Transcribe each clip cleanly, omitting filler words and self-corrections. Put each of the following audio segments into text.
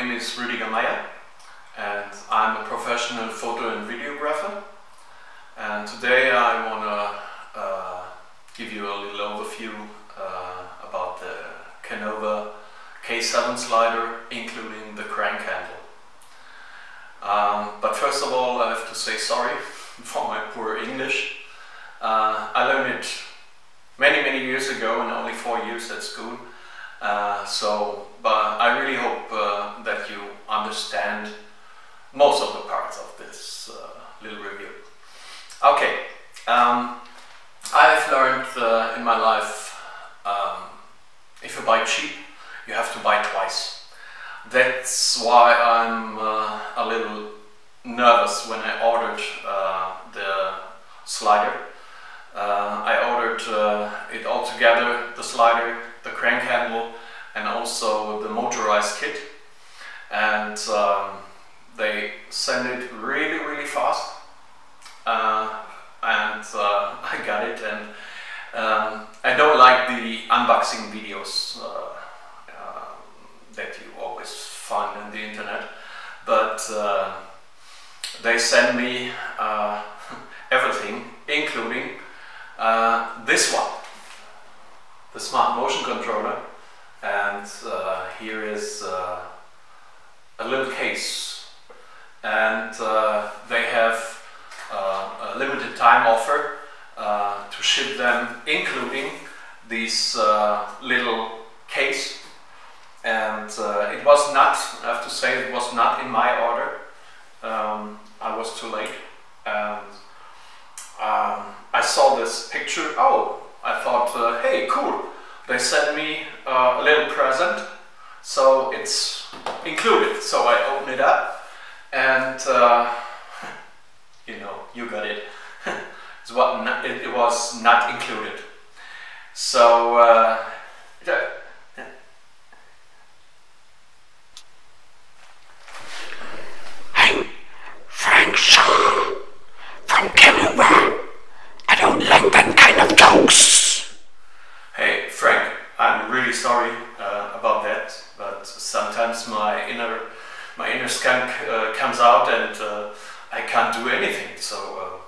name is RWM-MEDIA and I'm a professional photo and videographer, and today I want to give you a little overview about the Konova K7 slider, including the crank handle. But first of all, I have to say sorry for my poor English. I learned it many years ago and only 4 years at school. But I really hope that you understand most of the parts of this little review. Okay, I've learned in my life, if you buy cheap, you have to buy twice. That's why I'm a little nervous when I ordered the slider. I ordered it all together, the slider, the crank handle, and also the motorized kit, and they send it really fast, and I got it, and I don't like the unboxing videos that you always find on the internet, but they send me everything, including this one, the smart motion controller, and here is a little case, and they have a limited time offer to ship them, including this little case, and it was not, I have to say, it was not in my order. I was too late, and I saw this picture. Oh, I thought, hey, cool, they sent me a little present, so it's included. So I opened it up, and you know, you got it. It was not included. So I'm Frank Shaw from Konova. I don't like that kind of jokes. Hey Frank, I'm really sorry about that, but sometimes my inner skunk comes out, and I can't do anything. So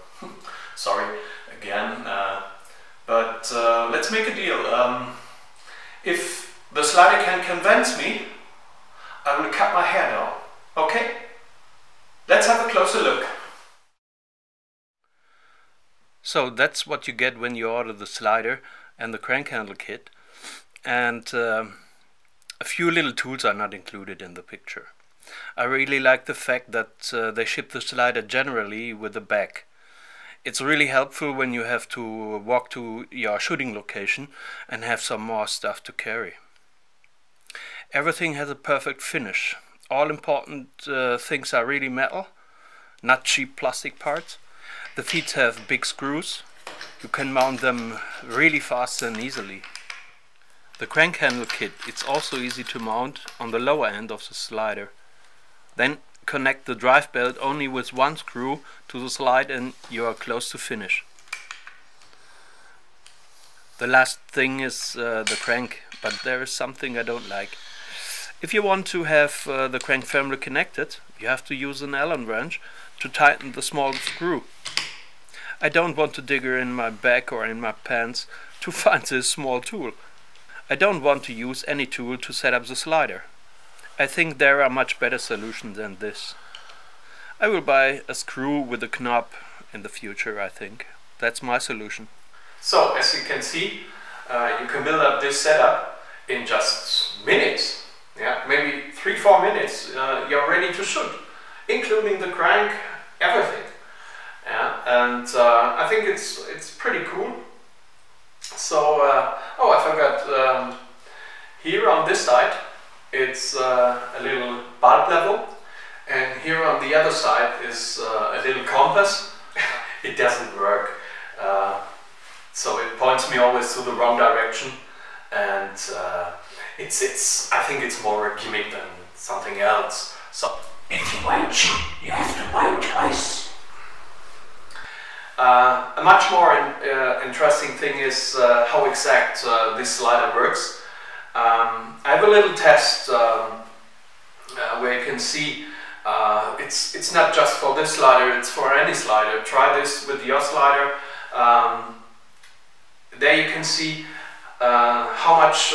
sorry again. But let's make a deal. If the slider can convince me, I will cut my hair down. Okay? Let's have a closer look. So that's what you get when you order the slider and the crank handle kit, and a few little tools are not included in the picture. I really like the fact that they ship the slider generally with a bag. It's really helpful when you have to walk to your shooting location and have some more stuff to carry. Everything has a perfect finish. All important things are really metal, not cheap plastic parts. The feet have big screws. You can mount them really fast and easily. The crank handle kit, it's also easy to mount on the lower end of the slider. Then connect the drive belt only with one screw to the slide and you are close to finish. The last thing is the crank, but there is something I don't like. If you want to have the crank firmly connected, you have to use an Allen wrench to tighten the small screw. I don't want to dig in my bag or in my pants to find this small tool. I don't want to use any tool to set up the slider. I think there are much better solutions than this. I will buy a screw with a knob in the future, I think. That's my solution. So, as you can see, you can build up this setup in just minutes. Yeah, maybe 3-4 minutes, you're ready to shoot, including the crank, everything. Yeah, and I think it's pretty cool. So, oh, I forgot, here on this side it's a little bulb level, and here on the other side is a little compass. It doesn't work, so it points me always to the wrong direction, and I think it's more a gimmick than something else. So if you buy cheap, you have to buy twice. A much more interesting thing is how exact this slider works. I have a little test where you can see it's not just for this slider, it's for any slider. Try this with your slider. There you can see how much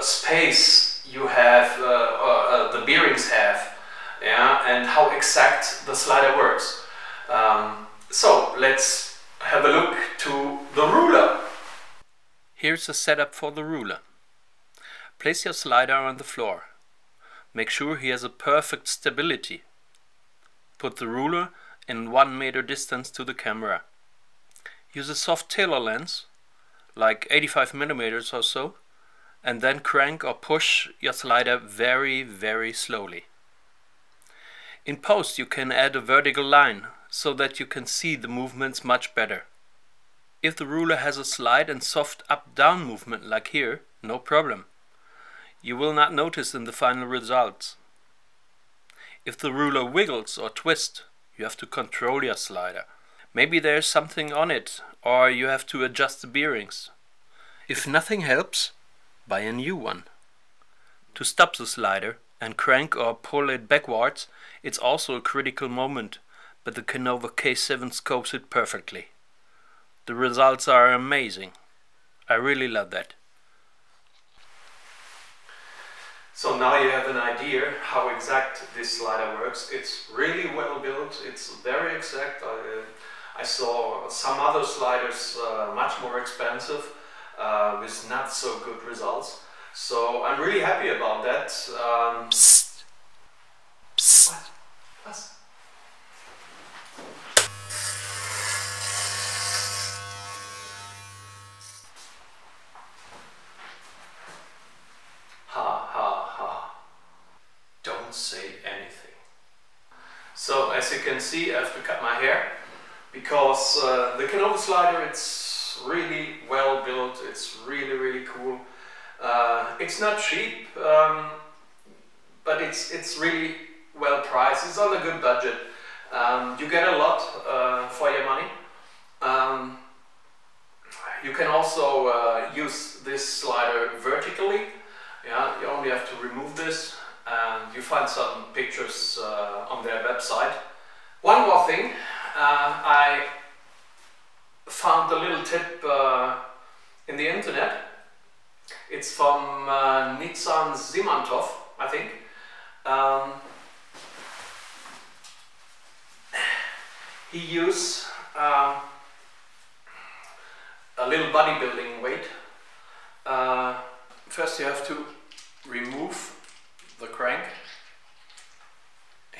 space you have, the bearings have, yeah, and how exact the slider works. So let's have a look to the ruler. Here's a setup for the ruler. Place your slider on the floor. Make sure he has a perfect stability. Put the ruler in 1 meter distance to the camera. Use a soft tailor lens, like 85 millimeters or so, and then crank or push your slider very, very slowly. In post you can add a vertical line so that you can see the movements much better. If the ruler has a slide and soft up-down movement like here, no problem. You will not notice in the final results. If the ruler wiggles or twists, you have to control your slider. Maybe there's something on it, or you have to adjust the bearings. If nothing helps, buy a new one. To stop the slider and crank or pull it backwards, it's also a critical moment, but the Konova K7 scopes it perfectly. The results are amazing. I really love that. So now you have an idea how exact this slider works. It's really well built, it's very exact. I saw some other sliders much more expensive with not so good results. So I'm really happy about that. Psst. Psst. What? Don't say anything. So as you can see, I have to cut my hair because the Konova slider, it's really well built, it's really cool. It's not cheap, but it's really well priced. It's on a good budget. You get a lot for your money. You can also use this slider vertically. Yeah, you only have to remove this, and you find some pictures on their website. One more thing, I found a little tip in the internet. It's from Nitsan Simantov, I think. He used a little bodybuilding weight. First you have to remove the crank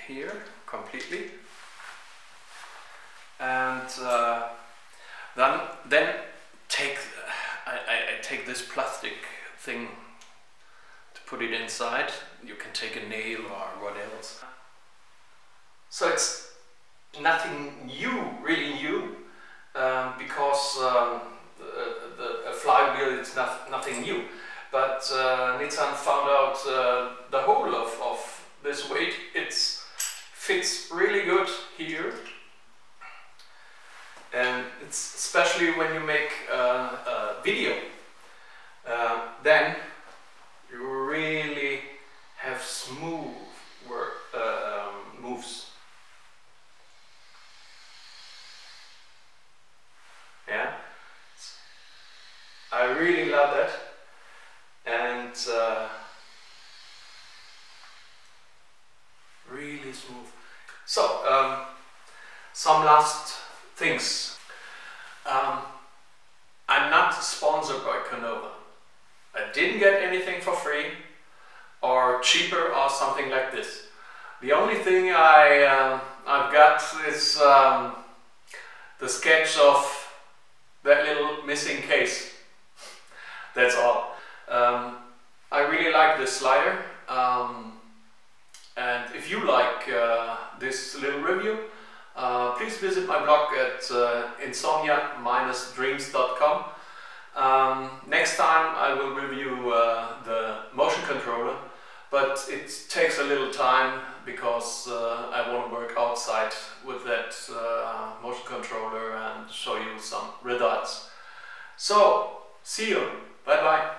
here completely, and then I take this plastic thing to put it inside. You can take a nail or what else. So it's nothing new, really new, because a flywheel is nothing new. But Nitsan found out the whole of this weight. It fits really good here, and it's especially when you make a video. Then you really have smooth moves. Yeah, I really love that. And really smooth. So some last things. I'm not sponsored by Konova. I didn't get anything for free or cheaper or something like this. The only thing I've got is the sketch of that little missing case. That's all. I really like this slider, and if you like this little review, please visit my blog at INSOMNIA-DREAMS.com. Next time I will review the motion controller, but it takes a little time because I want to work outside with that motion controller and show you some results. So, see you. Bye bye.